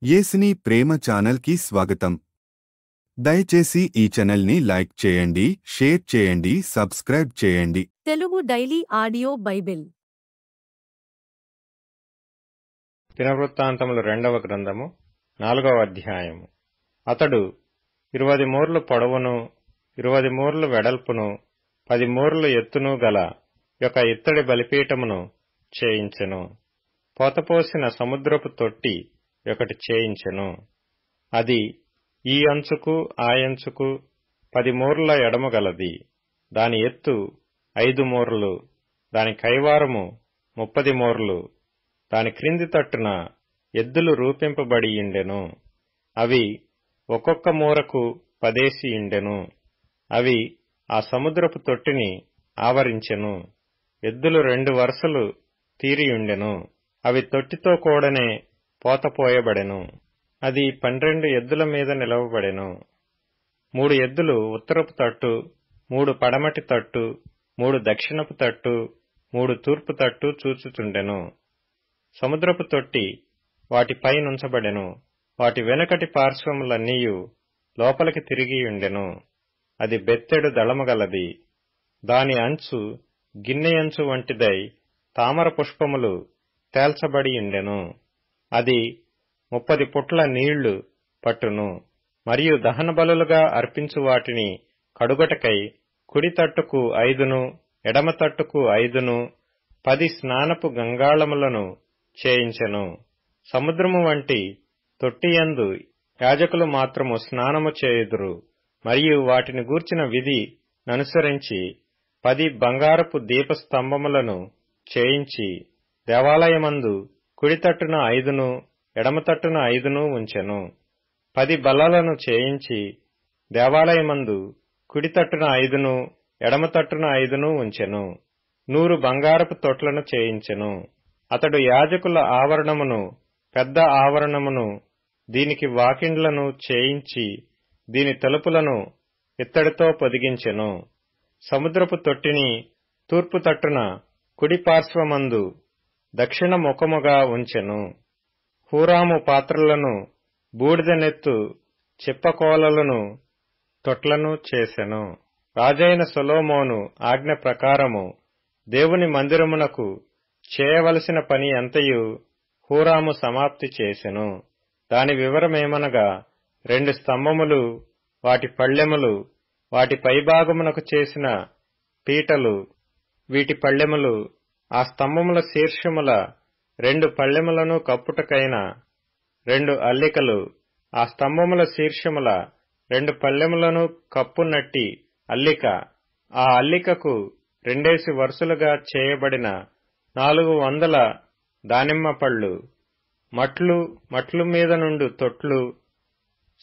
యేసుని ప్రేమ ఛానల్ కి స్వాగతం. దయచేసి ఈ ఛానల్ ని లైక్ చేయండి, షేర్ చేయండి, సబ్స్క్రైబ్ చేయండి. తెలుగు డైలీ ఆడియో బైబిల్ దినవృత్తాంతములు 2వ గ్రంథము 4వ అధ్యాయము. అతడు 20 మూరలు పొడవును 20 మూరలు వెడల్పును 10 మూరలు ఎత్తును గల యొక్క ఇత్తడి బలిపీఠమును చేయించెను. పోతపోసిన సముద్రపు తొట్టి ఒకటి చేయించెను. అది ఈ అంచుకు ఆ అంచుకు 10 మూరల ఎడము గలది. దాని ఎత్తు 5 మూరలు, దాని కైవారము 30 మూరలు. దాని క్రింది తట్టున ఎద్దులు రూపింపబడి యుండెను. అవి ఒక్కొక్క మూరకు 10 యుండెను. అవి ఆ సముద్రపు తొట్టిని ఆవరించెను. ఎద్దులు 2 వరుసలు తీరియుండెను. అవి తొట్టితో కూడనే పోతపోయబడెను. అది 12 ఎద్దుల మీద నిలవబడెను. 3 ఎద్దులు ఉత్తరపు తట్టు, 3 పడమటి తట్టు, 3 దక్షిణపు తట్టు, 3 తూర్పు తట్టు చూచుచుండెను. సముద్రపు తొట్టి వాటిపై నుంచబడెను. వాటి వెనుకటి పార్శ్వములన్నీయు లోపలికి తిరిగియుండెను. అది బెత్తెడు దళము గలది. దాని అంచు గిన్నెయంచు వంటిదై తామర పుష్పములు తేల్చబడియుండెను. అది 30 పుట్ల నీళ్లు పట్టును. మరియు దహన బలులుగా అర్పించు వాటిని కడుగటకై కుడి తట్టుకు 5ను, ఎడమ తట్టుకు 5ను, 10 స్నానపు గంగాళములను చేయించెను. సముద్రము వంటి తొట్టియందు యాజకులు మాత్రము స్నానము చేయుదురు. మరియు వాటిని గూర్చిన విధి ననుసరించి 10 బంగారపు దీపస్తంభములను చేయించి దేవాలయమందు కుడి తట్టున 5ను, ఎడమ తట్టున 5ను ఉంచెను. 10 బల్లలను చేయించి దేవాలయమందు కుడి తట్టున 5ను, ఎడమ తట్టున 5ను ఉంచెను. 100 బంగారపు తొట్లను చేయించెను. అతడు యాజకుల ఆవరణమును, పెద్ద ఆవరణమును, దీనికి వాకిండ్లను చేయించి దీని తలుపులను ఇత్తడితో పొదిగించెను. సముద్రపు తొట్టిని తూర్పు తట్టున కుడి పార్శ్వమందు దక్షిణ ముఖముగా ఉంచెను. హూరాము పాత్రలను, బూడిదనెత్తు చిప్పకోలలను, తొట్లను చేసెను. రాజైన సొలొమోను ఆజ్ఞ ప్రకారము దేవుని మందిరమునకు చేయవలసిన పని అంతయు హూరాము సమాప్తి చేసెను. దాని వివరమేమనగా 2 స్తంభములు, వాటి పళ్ళెములు, వాటి పైభాగమునకు చేసిన పీటలు, వీటి పళ్ళెములు, ఆ స్తంభముల శీర్షముల 2 పళ్ళెములను కప్పుటకైన 2 అల్లికలు, ఆ స్తంభముల శీర్షముల 2 పళ్ళెములను కప్పునట్టి అల్లిక, ఆ అల్లికకు 2 వరుసలుగా చేయబడిన 400 దానిమ్మ పళ్ళు, మట్లు మీద నుండు తొట్లు,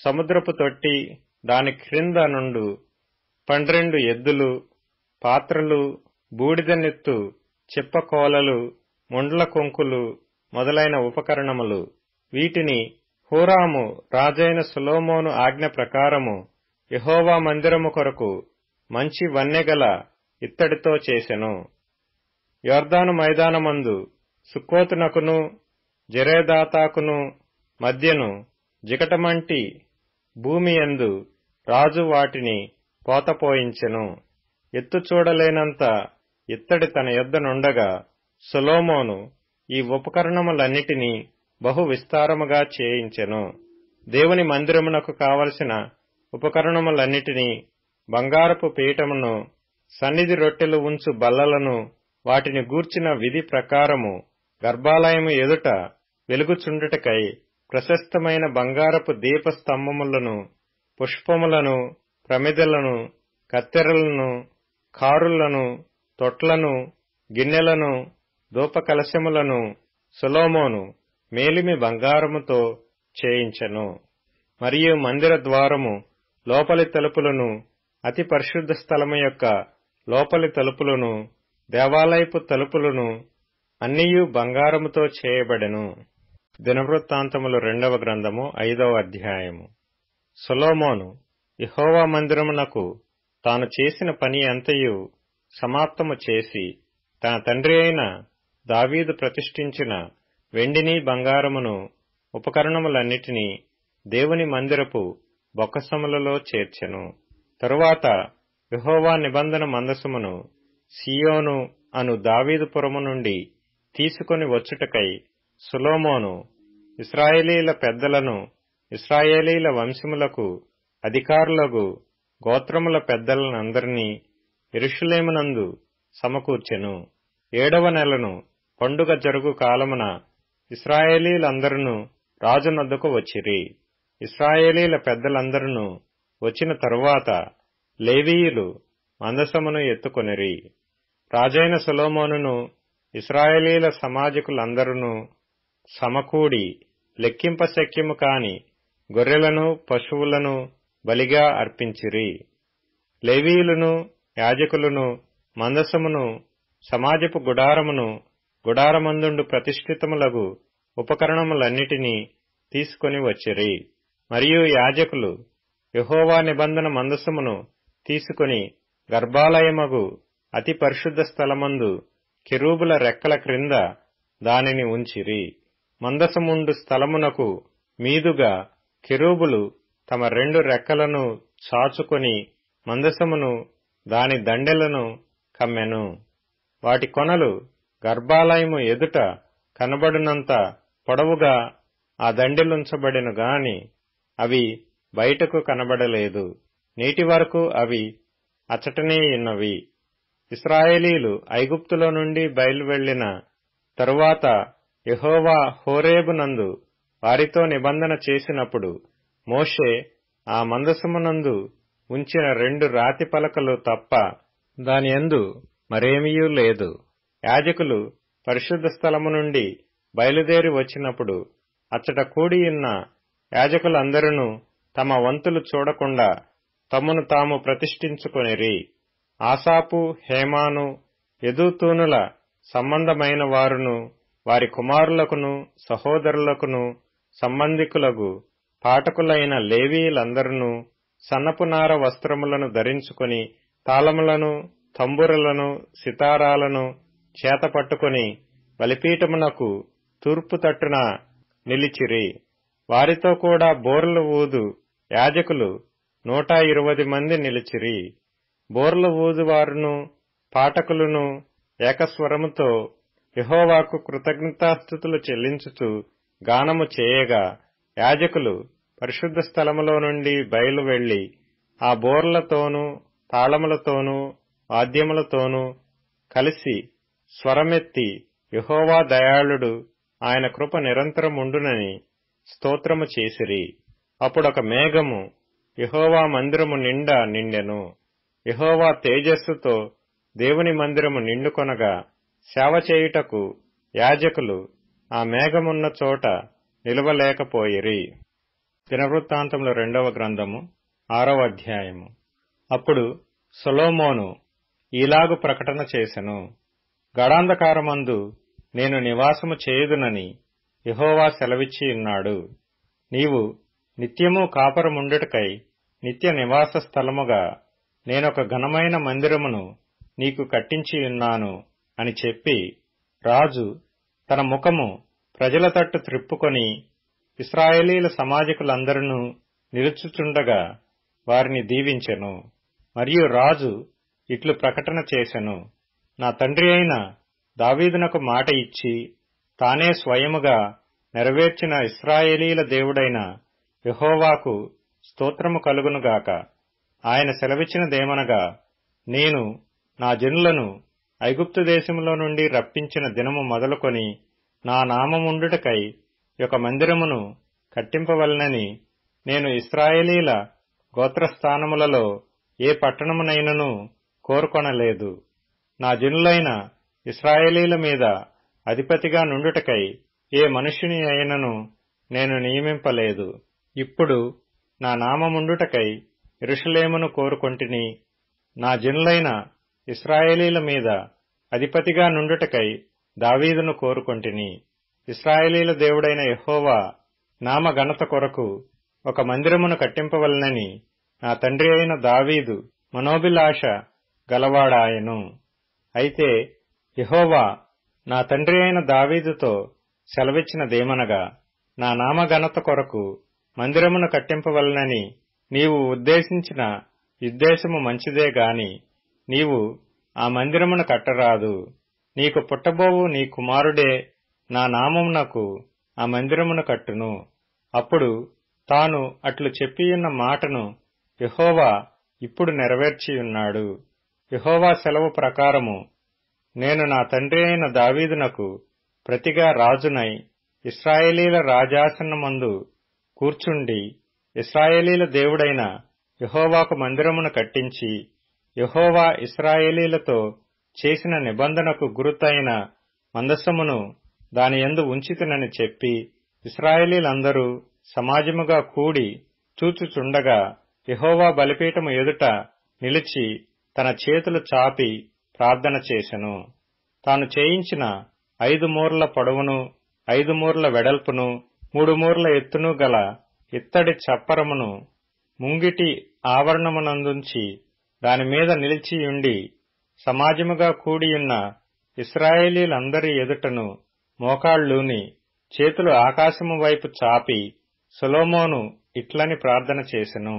సముద్రపు తొట్టి, దాని క్రింద నుండు 12 ఎద్దులు, పాత్రలు, బూడిదనెత్తు చిప్పకోలలు, ముండ్ల కొంకులు మొదలైన ఉపకరణములు. వీటిని హూరాము రాజైన సొలొమోను ఆజ్ఞ ప్రకారము యెహోవా మందిరము కొరకు మంచి వన్నెగల ఇత్తడితో చేసెను. యొర్దాను మైదానమందు సుక్కోతునకును జెరేదాతాకును మధ్యను జిగటమంటి భూమియందు రాజు వాటిని పోతపోయించెను. ఎత్తు చూడలేనంత ఇత్తడి తన యొద్దనుండగా సొలొమోను ఈ ఉపకరణములన్నిటినీ బహు విస్తారముగా చేయించెను. దేవుని మందిరమునకు కావలసిన ఉపకరణములన్నిటినీ, బంగారపు పీఠమును, సన్నిధి రొట్టెలు ఉంచు బల్లలను, వాటిని గూర్చిన విధి ప్రకారము గర్భాలయము ఎదుట వెలుగుచుండుటకై ప్రశస్తమైన బంగారపు దీపస్తంభములను, పుష్పములను, ప్రమిదలను, కత్తెరలను, కారులను, తొట్లను, గిన్నెలను, ధూపకలశములను సొలొమోను మేలిమి బంగారముతో చేయించెను. మరియు మందిర ద్వారము లోపలి తలుపులను, అతి పరిశుద్ధ స్థలము యొక్క లోపలి తలుపులను, దేవాలయపు తలుపులను అన్నియు బంగారముతో చేయబడెను. దినవృత్తాంతములు 2వ గ్రంథము 5వ అధ్యాయము. సొలొమోను యెహోవా మందిరమునకు తాను చేసిన పని అంతయు సమాప్తము చేసి తన తండ్రి అయిన దావీదు ప్రతిష్ఠించిన వెండిని బంగారమును ఉపకరణములన్నిటినీ దేవుని మందిరపు బొక్కసములలో చేర్చెను. తరువాత యెహోవా నిబంధన మందసమును సీయోను అను దావీదుపురము నుండి తీసుకొని వచ్చుటకై సొలొమోను ఇశ్రాయేలీల పెద్దలను, ఇశ్రాయేలీల వంశములకు అధికారులకు గోత్రముల పెద్దలనందరినీ యెరూషలేమునందు సమకూర్చెను. 7వ నెలను పండుగ జరుగు కాలమున ఇశ్రాయేలీలందరూ రాజునొద్దకు వచ్చిరి. ఇశ్రాయేలీల పెద్దలందరూ వచ్చిన తరువాత లేవీయులు మందసమును ఎత్తుకొనిరి. రాజైన సొలొమోనును ఇశ్రాయేలీల సమాజకులందరూ సమకూడి లెక్కింపశక్యము కాని గొర్రెలను పశువులను బలిగా అర్పించిరి. లేవీయులను యాజకులను మందసమును, సమాజపు గుడారమును, గుడారమందుండు ప్రతిష్ఠితములగు ఉపకరణములన్నిటినీ తీసుకొని వచ్చిరి. మరియు యాజకులు యెహోవా నిబంధన మందసమును తీసుకొని గర్భాలయమగు అతి పరిశుద్ధ స్థలమందు కెరూబుల రెక్కల క్రింద దానిని ఉంచిరి. మందసముండు స్థలమునకు మీదుగా కెరూబులు తమ 2 రెక్కలను చాచుకొని మందసమును దాని దండెలను కమ్మెను. వాటి కొనలు గర్భాలయము ఎదుట కనబడునంత పొడవుగా ఆ దండెలుంచబడెను గాని అవి బయటకు కనబడలేదు. నేటి వరకు అవి అచటనే ఉన్నవి. ఇశ్రాయేలీలు ఐగుప్తులో నుండి బయలువెళ్లిన తరువాత యెహోవా హోరేబునందు వారితో నిబంధన చేసినప్పుడు మోషే ఆ మందసమునందు ఉంచిన 2 రాతి పలకలు తప్ప దానియందు మరేమీయూ లేదు. యాజకులు పరిశుద్ధ స్థలము నుండి బయలుదేరి వచ్చినప్పుడు అచ్చట కూడియున్న యాజకులందరూ తమ వంతులు చూడకుండా తమను తాము ప్రతిష్ఠించుకొనిరి. ఆసాపు, హేమాను, యెదూతూనుల సంబంధమైన వారును వారి కుమారులకును సహోదరులకును సంబంధికులకు పాఠకులైన లేవీయులందరూ సన్నపు నార వస్త్రములను ధరించుకొని తాళములను, తంబురలను, సితారాలను చేతపట్టుకుని బలిపీఠమునకు తూర్పు తట్టున నిలిచిరి. వారితో కూడా బోర్లు ఊదు యాజకులు 120 మంది నిలిచిరి. బోర్లు ఊదువారును పాఠకులను ఏకస్వరముతో యెహోవాకు కృతజ్ఞతాస్తుతులు చెల్లించుచు గానము చేయగా యాజకులు పరిశుద్ధ స్థలములో నుండి బయలు వెళ్లి ఆ బోర్లతోనూ తాళములతోనూ వాద్యములతోనూ కలిసి స్వరమెత్తి యెహోవా దయాళుడు, ఆయన కృప నిరంతరముండునని స్తోత్రము చేసిరి. అప్పుడొక మేఘము యెహోవా మందిరము నిండా నిండెను. యెహోవా తేజస్సుతో దేవుని మందిరము నిండుకొనగా సేవ చేయుటకు యాజకులు ఆ మేఘమున్న చోట నిలవలేకపోయిరి. దినవృత్తాంతముల 2వ గ్రంథము 6వ అధ్యాయము. అప్పుడు సొలొమోను ఈలాగు ప్రకటన చేసెను. గడాంధకారమందు నేను నివాసము చేయుదునని యెహోవా సెలవిచ్చియున్నాడు. నీవు నిత్యము కాపురముండుటకై నిత్య నివాస స్థలముగా నేనొక ఘనమైన మందిరమును నీకు కట్టించియున్నాను అని చెప్పి రాజు తన ముఖము ప్రజల తట్టు త్రిప్పుకొని ఇశ్రాయేలీల సమాజకులందరూ నిలుచుచుండగా వారిని దీవించెను. మరియు రాజు ఇట్లు ప్రకటన చేసెను. నా తండ్రి అయిన దావీదునకు మాట ఇచ్చి తానే స్వయముగా నెరవేర్చిన ఇశ్రాయేలీల దేవుడైన యెహోవాకు స్తోత్రము కలుగునుగాక. ఆయన సెలవిచ్చినదేమనగా, నేను నా జనులను ఐగుప్తు దేశములో నుండి రప్పించిన దినము మొదలుకొని నా నామముండుటకై ఒక మందిరమును కట్టింపవలెనని నేను ఇశ్రాయేలీల గోత్రస్థానములలో ఏ పట్టణమునైనను కోరుకొనలేదు. నా జనులైన ఇశ్రాయేలీల మీద అధిపతిగా నుండుటకై ఏ మనుష్యుని అయినను నేను నియమింపలేదు. ఇప్పుడు నా నామముండుటకై యెరూషలేమును కోరుకొంటిని. నా జనులైన ఇశ్రాయేలీల మీద అధిపతిగా నుండుటకై దావీదును కోరుకొంటిని. ఇశ్రాయేలీల దేవుడైన యెహోవా నామ ఘనత కొరకు ఒక మందిరమును కట్టింపవలెనని నా తండ్రి అయిన దావీదు మనోభిలాష గలవాడాయెను. అయితే యెహోవా నా తండ్రి అయిన దావీదుతో సెలవిచ్చినదేమనగా, నా నామఘనత కొరకు మందిరమును కట్టింపవలనని నీవు ఉద్దేశించిన ఉద్దేశము మంచిదే గాని నీవు ఆ మందిరమును కట్టరాదు. నీకు పుట్టబోవు నీ కుమారుడే నా నామమునకు ఆ మందిరమును కట్టును. అప్పుడు తాను అట్లు చెప్పియున్న మాటను యెహోవా ఇప్పుడు నెరవేర్చియున్నాడు. యెహోవా సెలవు ప్రకారము నేను నా తండ్రి అయిన దావీదునకు ప్రతిగా రాజునై ఇశ్రాయేలీల రాజాసనమందు కూర్చుండి ఇశ్రాయేలీల దేవుడైన యెహోవాకు మందిరమును కట్టించి యెహోవా ఇశ్రాయేలీలతో చేసిన నిబంధనకు గురుతైన మందసమును దానియందు ఉంచితినని చెప్పి ఇశ్రాయేలీలందరూ సమాజముగా కూడి చూచుచుండగా యెహోవా బలిపీఠము ఎదుట నిలిచి తన చేతులు చాపి ప్రార్థన చేసెను. తాను చేయించిన 5 మూరల పొడవును 5 మూరల వెడల్పును 3 మూరల ఎత్తును గల ఇత్తడి చప్పరమును ముంగిటి ఆవరణమునందుంచి దానిమీద నిలిచియుండి సమాజముగా కూడియున్న ఇశ్రాయేలీలందరి ఎదుటను మోకాళ్ళూని చేతులు ఆకాశము వైపు చాపి సొలొమోను ఇట్లని ప్రార్థన చేసెను.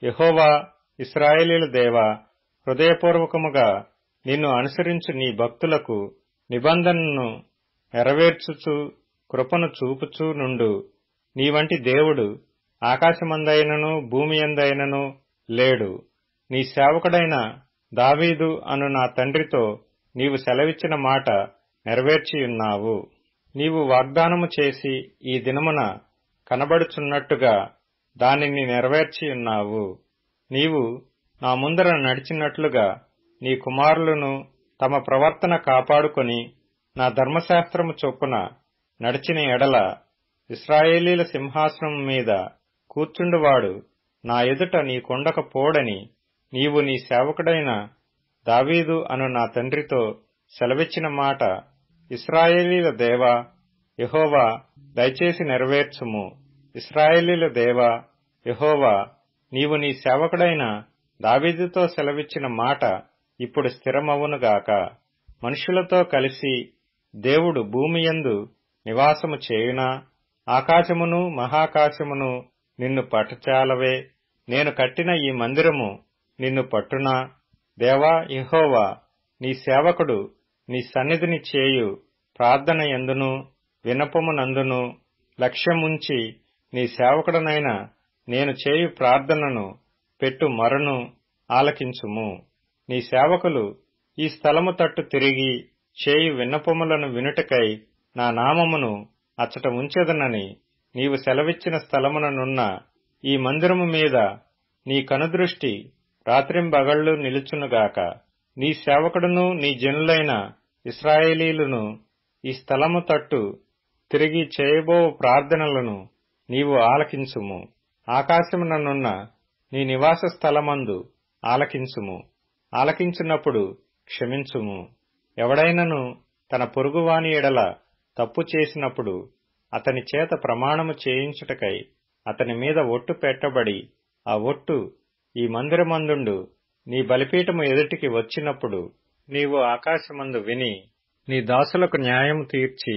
యెహోవా ఇశ్రాయేలీల దేవా, హృదయపూర్వకముగా నిన్ను అనుసరించు నీ భక్తులకు నిబంధనను నెరవేర్చుచు కృపను చూపుచూ నుండు. నీ వంటి దేవుడు ఆకాశమందైనను భూమియందైనను లేడు. నీ సేవకుడైన దావీదు అను నా తండ్రితో నీవు సెలవిచ్చిన మాట నెరవేర్చియున్నావు. నీవు వాగ్దానము చేసి ఈ దినమున కనబడుచున్నట్టుగా దానిని నెరవేర్చియున్నావు. నీవు నా ముందర నడిచినట్లుగా నీ కుమారులను తమ ప్రవర్తన కాపాడుకొని నా ధర్మశాస్త్రము చొప్పున నడిచిన ఎడల ఇశ్రాయేలీల సింహాసనం మీద కూర్చుండువాడు నా ఎదుట నీకుండకపోడని నీవు నీ సేవకుడైన దావీదు అను నా తండ్రితో సెలవిచ్చిన మాట ఇశ్రాయేలీల దేవా యెహోవా దయచేసి నెరవేర్చుము. ఇశ్రాయేలీల దేవా యెహోవా, నీవు నీ సేవకుడైన దావీదుతో సెలవిచ్చిన మాట ఇప్పుడు స్థిరమవునుగాక. మనుషులతో కలిసి దేవుడు భూమియందు నివాసము చేయునా? ఆకాశమును మహాకాశమును నిన్ను పట్టచాలవే. నేను కట్టిన ఈ మందిరము నిన్ను పట్టునా? దేవా యెహోవా, నీ సేవకుడు నీ సన్నిధిని చేయు ప్రార్థన యందును విన్నపమునందును లక్ష్యముంచి నీ సేవకుడనైన నేను చేయు ప్రార్థనను పెట్టు మొరను ఆలకించుము. నీ సేవకులు ఈ స్థలము తట్టు తిరిగి చేయు విన్నపములను వినుటకై నా నామమును అచ్చట ఉంచెదనని నీవు సెలవిచ్చిన స్థలముననున్న ఈ మందిరము మీద నీ కనుదృష్టి రాత్రింబగళ్ళు నిలుచునుగాక. నీ సేవకుడును నీ జనులైన ఇశ్రాయేలీయులను ఈ స్థలము తట్టు తిరిగి చేయబో ప్రార్థనలను నీవు ఆలకించుము. ఆకాశముననున్న నీ నివాస స్థలమందు ఆలకించుము. ఆలకించినప్పుడు క్షమించుము. ఎవడైనను తన పొరుగువాని ఎడల తప్పు చేసినప్పుడు అతని చేత ప్రమాణము చేయించుటకై అతని మీద ఒట్టు పెట్టబడి ఆ ఒట్టు ఈ మందిరమందుండు నీ బలిపీఠము ఎదుటికి వచ్చినప్పుడు నీవు ఆకాశమందు విని నీ దాసులకు న్యాయము తీర్చి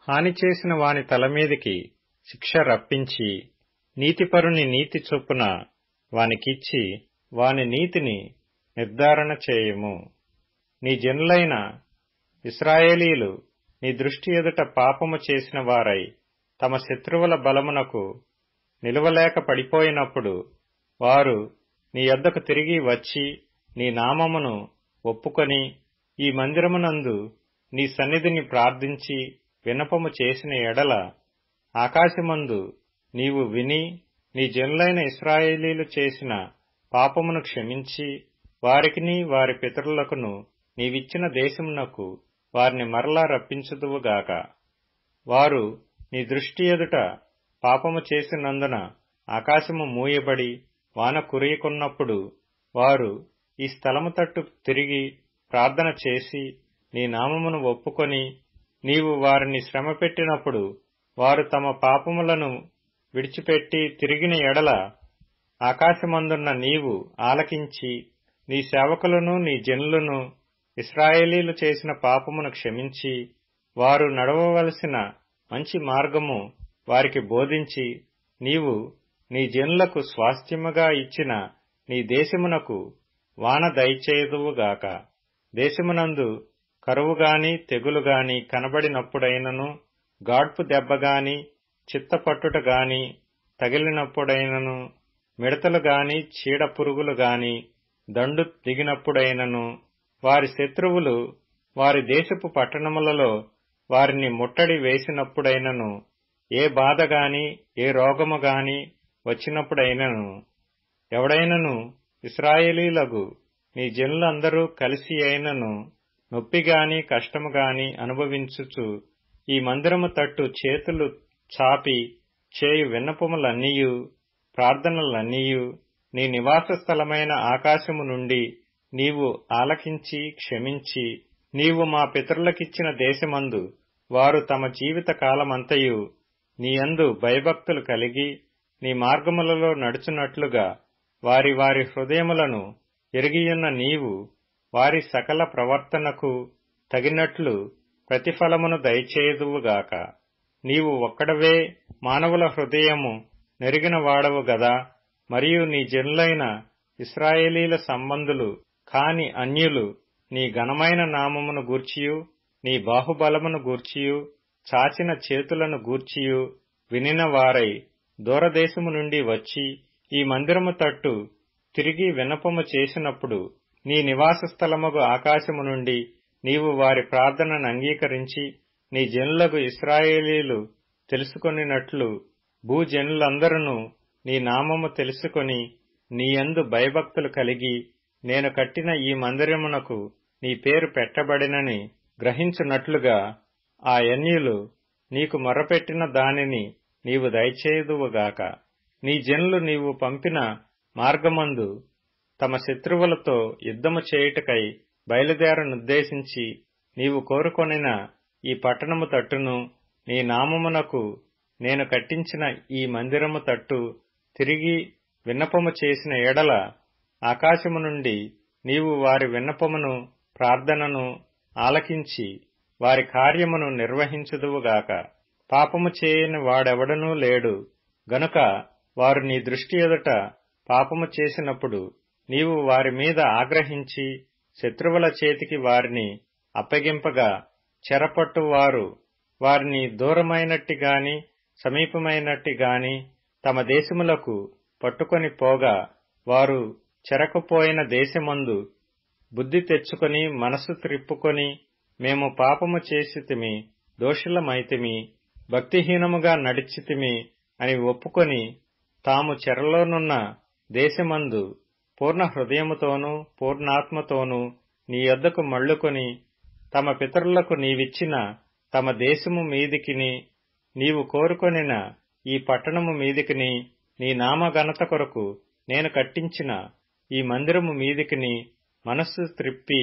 హాని చేసిన వాని తలమీదికి శిక్ష రప్పించి నీతిపరుని నీతి చొప్పున వానికిచ్చి వాని నీతిని నిర్ధారణ చేయుము. నీ జనులైన ఇశ్రాయేలీయులు నీ దృష్టి ఎదుట పాపము చేసిన వారై తమ శత్రువుల బలమునకు నిలువలేక పడిపోయినప్పుడు వారు నీ యొద్దకు తిరిగి వచ్చి నీ నామమును ఒప్పుకొని ఈ మందిరమునందు నీ సన్నిధిని ప్రార్థించి విన్నపము చేసిన ఎడల ఆకాశమందు నీవు విని నీ జనులైన ఇశ్రాయేలీయులు చేసిన పాపమును క్షమించి వారికిని వారి పితరులకును నీవిచ్చిన దేశమునకు వారిని మరలా రప్పించుదువుగాక. వారు నీ దృష్టి ఎదుట పాపము చేసినందున ఆకాశము మూయబడి వాన కురియకున్నప్పుడు వారు ఈ స్థలము తట్టు తిరిగి ప్రార్థన చేసి నీ నామమును ఒప్పుకొని నీవు వారిని శ్రమపెట్టినప్పుడు వారు తమ పాపములను విడిచిపెట్టి తిరిగిన ఎడల ఆకాశమందున్న నీవు ఆలకించి నీ సేవకులను నీ జనులను ఇశ్రాయేలీయులు చేసిన పాపమును క్షమించి వారు నడవవలసిన మంచి మార్గము వారికి బోధించి, నీవు నీ జనులకు స్వాస్థ్యముగా ఇచ్చిన నీ దేశమునకు వాన దయచేయుదువుగాక. దేశమునందు కరువుగాని తెగులుగాని కనబడినప్పుడైనను, గాడ్పు దెబ్బగాని చిత్తపట్టుటగాని తగిలినప్పుడైనను, మిడతలుగాని చీడ పురుగులుగాని దండు దిగినప్పుడైనను, వారి శత్రువులు వారి దేశపు పట్టణములలో వారిని ముట్టడి వేసినప్పుడైనను, ఏ బాధగాని ఏ రోగముగాని వచ్చినప్పుడైనను, ఎవడైనను ఇశ్రాయేలీలగు నీ జనులందరూ కలిసి అయినను నొప్పిగాని కష్టముగాని అనుభవించుచు ఈ మందిరము తట్టు చేతులు చాపి చేయు విన్నపములన్నీయు ప్రార్థనలన్నీయు నీ నివాస స్థలమైన ఆకాశము నుండి నీవు ఆలకించి క్షమించి, నీవు మా పితరులకిచ్చిన దేశమందు వారు తమ జీవిత కాలమంతయు నీయందు భయభక్తులు కలిగి నీ మార్గములలో నడుచున్నట్లుగా వారి వారి హృదయములను ఎరిగియున్న నీవు వారి సకల ప్రవర్తనకు తగినట్లు ప్రతిఫలమును దయచేయుదువుగాక. నీవు ఒక్కడవే మానవుల హృదయము నెరిగిన వాడవు గదా, మరియు నీ జనులైన ఇశ్రాయేలీల సంబంధులు కాని అన్యులు నీ ఘనమైన నామమును గూర్చియు నీ బాహుబలమును గూర్చియు చాచిన చేతులను గూర్చియు వినిన వారై దూరదేశము నుండి వచ్చి ఈ మందిరము తట్టు తిరిగి విన్నపము చేసినప్పుడు, నీ నివాస స్థలముగు ఆకాశము నుండి నీవు వారి ప్రార్థనను అంగీకరించి నీ జనులకు ఇశ్రాయేలీలు తెలుసుకొనినట్లు భూజనులందరూ నీ నామము తెలుసుకొని నీయందు భయభక్తులు కలిగి నేను కట్టిన ఈ మందిరమునకు నీ పేరు పెట్టబడినని గ్రహించున్నట్లుగా ఆ అన్యులు నీకు మొరపెట్టిన దానిని నీవు దయచేయుదువుగాక. నీ జనులు నీవు పంపిన మార్గమందు తమ శత్రువులతో యుద్ధము చేయుటకై బయలుదేరనుద్దేశించి నీవు కోరుకొనిన ఈ పట్టణము తట్టును నీ నామమునకు నేను కట్టించిన ఈ మందిరము తట్టు తిరిగి విన్నపము చేసిన ఎడల ఆకాశము నుండి నీవు వారి విన్నపమును ప్రార్థనను ఆలకించి వారి కార్యమును నిర్వహించుదువుగాక. పాపము చేయని వాడెవడనూ లేడు గనుక వారు నీ దృష్టి ఎదుట పాపము చేసినప్పుడు నీవు వారి మీద ఆగ్రహించి శత్రువుల చేతికి వారిని అప్పగింపగా చెరపట్టు వారు వారిని దూరమైనట్టిగాని సమీపమైనట్టిగాని తమ దేశములకు పట్టుకొని పోగా, వారు చెరకుపోయిన దేశమందు బుద్ధి తెచ్చుకొని మనసు త్రిప్పుకొని మేము పాపము చేసితిమి, దోషులమైతిమి, భక్తిహీనముగా నడిచితిమి అని ఒప్పుకొని తాము చెరలోనున్న దేశమందు పూర్ణ హృదయముతోనూ పూర్ణాత్మతోనూ నీ యొద్దకు మళ్ళుకొని తమ పితరులకు నీవిచ్చిన తమ దేశము మీదికిని నీవు కోరుకొనిన ఈ పట్టణము మీదికిని నీ నామఘనత కొరకు నేను కట్టించిన ఈ మందిరము మీదికిని మనస్సు త్రిప్పి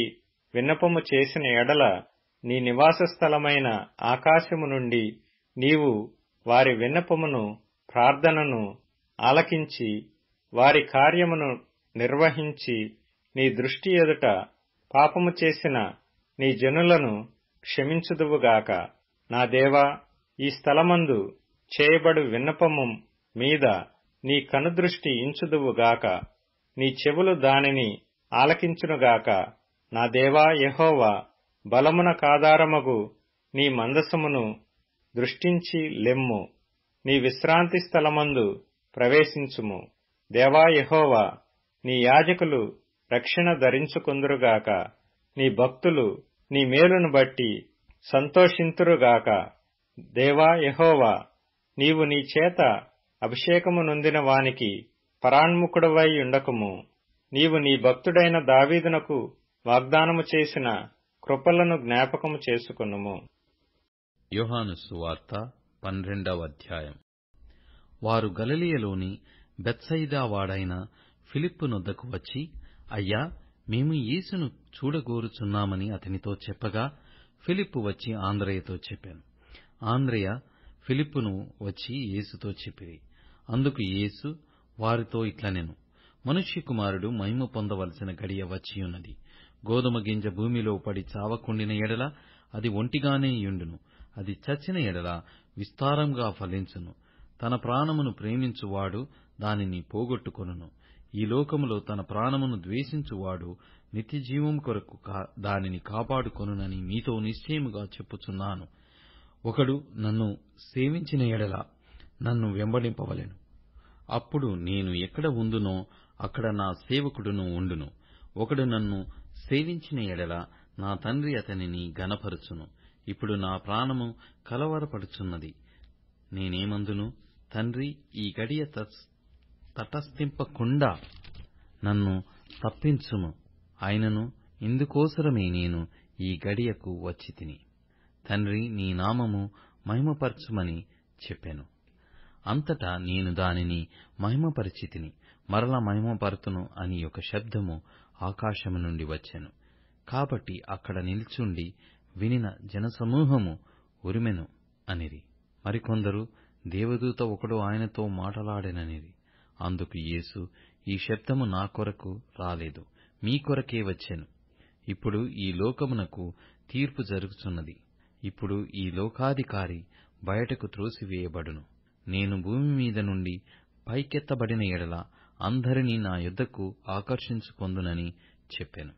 విన్నపము చేసిన ఎడల నీ నివాస స్థలమైన ఆకాశము నుండి నీవు వారి విన్నపమును ప్రార్థనను ఆలకించి వారి కార్యమును నిర్వహించి నీ దృష్టి ఎదుట పాపము చేసిన నీ జనులను క్షమించుదువుగాక. నా దేవా, ఈ స్థలమందు చేయబడు విన్నపము మీద నీ కనుదృష్టి ఇంచుదువుగాక. నీ చెవులు దానిని ఆలకించునుగాక. నా దేవా యెహోవా, బలమునకాధారమగు నీ మందసమును దృష్టించి లెమ్ము. నీ విశ్రాంతి స్థలమందు ప్రవేశించుము. దేవా యెహోవా, నీ యాజకులు రక్షణ ధరించుకొందురుగాక. నీ భక్తులు నీ మేలును బట్టి సంతోషింతురుగాక. దేవా యెహోవా, నీవు నీ చేత అభిషేకము నొందిన వానికి పరాన్ముఖుడవై ఉండకుము. నీవు నీ భక్తుడైన దావీదునకు వాగ్దానము చేసిన కృపలను జ్ఞాపకము చేసుకొనుము. యోహాను సువార్త 12వ అధ్యాయం. వారు గలిలయలోని బెత్సయిదా వాడైన ఫిలిప్పు నొద్దకు వచ్చి, అయ్యా, మేము యేసును చూడగోరుచున్నామని అతనితో చెప్పగా, ఫిలిప్పు వచ్చి ఆంద్రెయతో చెప్పాను. ఆంద్రెయ ఫిలిప్పును వచ్చి యేసుతో చెప్పిరి. అందుకు యేసు వారితో ఇట్లనెను, మనుష్య కుమారుడు మహిమ పొందవలసిన గడియ వచ్చియున్నది. గోదుమ గింజ భూమిలో పడి చావకుండిన ఎడల అది ఒంటిగానే యుండును, అది చచ్చిన ఎడల విస్తారంగా ఫలించును. తన ప్రాణమును ప్రేమించువాడు దానిని పోగొట్టుకొనును. ఈ లోకములో తన ప్రాణమును ద్వేషించువాడు నిత్యజీవం కొరకు దానిని కాపాడుకొనునని మీతో నిశ్చయముగా చెప్పుచున్నాను. ఒకడు నన్ను సేవించిన ఎడల నన్ను వెంబడింపవలెను. అప్పుడు నేను ఎక్కడ ఉందునో అక్కడ నా సేవకుడును ఉండును. ఒకడు నన్ను సేవించిన ఎడల నా తండ్రి అతనిని ఘనపరచును. ఇప్పుడు నా ప్రాణము కలవరపడుచున్నది. నేనేమందును, తండ్రి, ఈ గడియ తటస్థింపకుండా నన్ను తప్పించుము. అయినను ఇందుకోసరమే నేను ఈ గడియకు వచ్చితిని. తండ్రి, నీ నామము మహిమపరచుమని చెప్పెను. అంతటా నేను దానిని మహిమపరిచితిని, మరల మహిమపరుతును అని ఒక శబ్దము ఆకాశము నుండి వచ్చెను. కాబట్టి అక్కడ నిల్చుండి వినిన జనసమూహము ఉరిమెను అనిరి. మరికొందరు, దేవదూత ఒకడు ఆయనతో మాటలాడెననిరి. అందుకు యేసు, ఈ శబ్దము నా కొరకు రాలేదు, మీ కొరకే వచ్చెను. ఇప్పుడు ఈ లోకమునకు తీర్పు జరుగుచున్నది. ఇప్పుడు ఈ లోకాధికారి బయటకు త్రోసివేయబడును. నేను భూమి మీద నుండి పైకెత్తబడిన ఎడల అందరినీ నా యొద్దకు ఆకర్షించుకొందునని చెప్పెను.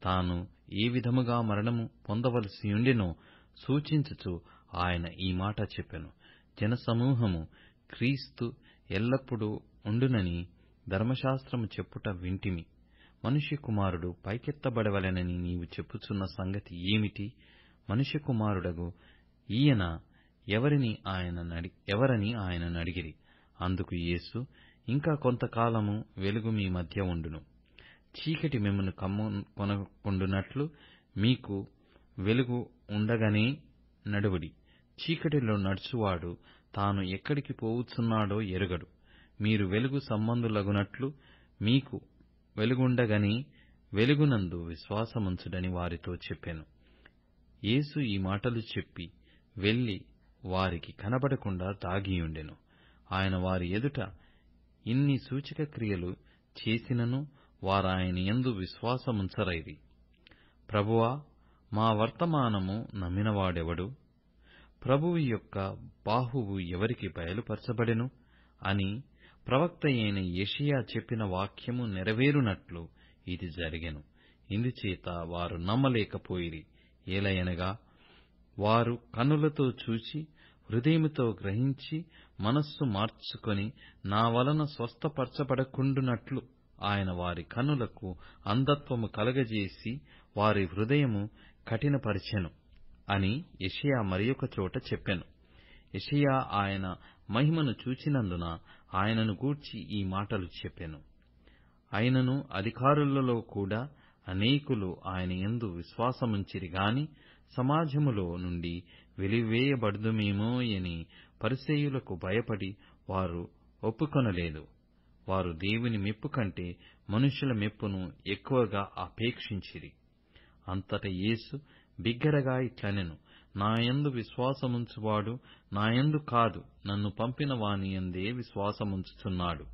తాను ఏ విధముగా మరణము పొందవలసియుండెనో సూచించుచు ఆయన ఈ మాట చెప్పెను. జనసమూహము, క్రీస్తు ఎల్లప్పుడూ ఉండునని ధర్మశాస్త్రము చెప్పుట వింటిమి. మనుష్యకుమారుడు పైకెత్తబడవలెనని నీవు చెప్పుచున్న సంగతి ఏమిటి? మనుష్యకుమారుడగు ఈయన ఎవరని ఆయన అడిగిరి. అందుకు యేసు, ఇంకా కొంతకాలము వెలుగు మీ మధ్య ఉండును. చీకటి మిమ్మును కమ్ముకొనకుండునట్లు మీకు వెలుగు ఉండగానే నడువుడి. చీకటిలో నడుచువాడు తాను ఎక్కడికి పోవుచున్నాడో ఎరుగడు. మీరు వెలుగు సంబంధులగునట్లు మీకు వెలుగుండగానే వెలుగునందు విశ్వాసముంచుడని వారితో చెప్పెను. యేసు ఈ మాటలు చెప్పి వెళ్లి వారికి కనబడకుండా దాగియుండెను. ఆయన వారి ఎదుట ఇన్ని సూచక క్రియలు చేసినను వారాయన యందు విశ్వాసముంచరైరి. ప్రభువా, మా వర్తమానము నమ్మినవాడెవడు? ప్రభువు యొక్క బాహువు ఎవరికి బయలుపరచబడెను అని ప్రవక్త అయిన యెషయా చెప్పిన వాక్యము నెరవేరునట్లు ఇది జరిగెను. ఇందుచేత వారు నమ్మలేకపోయిరి. ఏలయనగా వారు కన్నులతో చూచి హృదయముతో గ్రహించి మనస్సు మార్చుకొని నా వలన స్వస్థపరచబడకుండునట్లు ఆయన వారి కన్నులకు అంధత్వము కలగజేసి వారి హృదయము కఠినపరచెను అని యెషయా మరియొక చోట చెప్పెను. యెషయా ఆయన మహిమను చూచినందున ఆయనను గూర్చి ఈ మాటలు చెప్పెను. అయినను అధికారులలో కూడా అనేకులు ఆయన యందు విశ్వాసముంచిరి గాని సమాజములో నుండి వెలివేయబడుదుమేమో అని పరిసయ్యులకు భయపడి వారు ఒప్పుకొనలేదు. వారు దేవుని మెప్పు కంటే మనుషుల మెప్పును ఎక్కువగా అపేక్షించిరి. అంతట యేసు బిగ్గరగా ఇట్లనెను, నా యందు విశ్వాసముంచువాడు నా యందు కాదు, నన్ను పంపిన వాని యందే విశ్వాసముంచుచున్నాడు.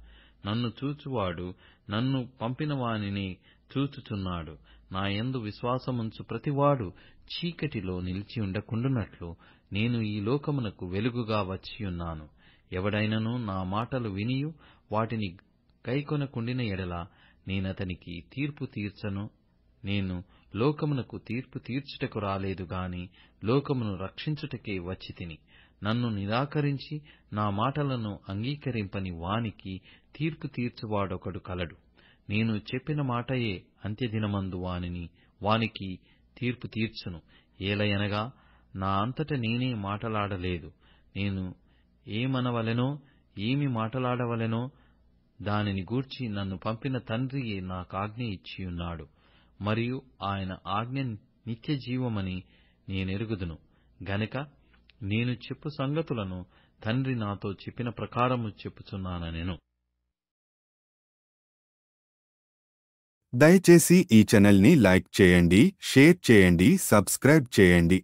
నన్ను చూచువాడు నన్ను పంపిన వానినే చూచుచున్నాడు. నా యందు విశ్వాసముంచు ప్రతివాడు చీకటిలో నిలిచి ఉండకుండునట్లు నేను ఈ లోకమునకు వెలుగుగా వచ్చియున్నాను. ఎవడైనను నా మాటలు వినియు వాటిని గైకొనకుండిన ఎడల నేనతనికి తీర్పు తీర్చను. నేను లోకమునకు తీర్పు తీర్చుటకు రాలేదు గాని లోకమును రక్షించుటకే వచ్చితిని. నన్ను నిరాకరించి నా మాటలను అంగీకరింపని వానికి తీర్పు తీర్చువాడొకడు కలడు. నేను చెప్పిన మాటయే అంత్యదినమందు వానికి తీర్పు తీర్చును. ఏలయనగా నా అంతట నేనే మాటలాడలేదు. నేను ఏమనవలెనో ఏమి మాటలాడవలెనో దానిని గూర్చి నన్ను పంపిన తండ్రియే నాకాజ్ఞ ఇచ్చియున్నాడు. మరియు ఆయన ఆజ్ఞ నిత్యజీవమని నేనెరుగుదును గనుక నేను చెప్పు సంగతులను తండ్రి నాతో చెప్పిన ప్రకారము చెప్పుచున్నానెను. దయచేసి ఈ ఛానల్ని లైక్ చేయండి, షేర్ చేయండి, సబ్స్క్రైబ్ చేయండి.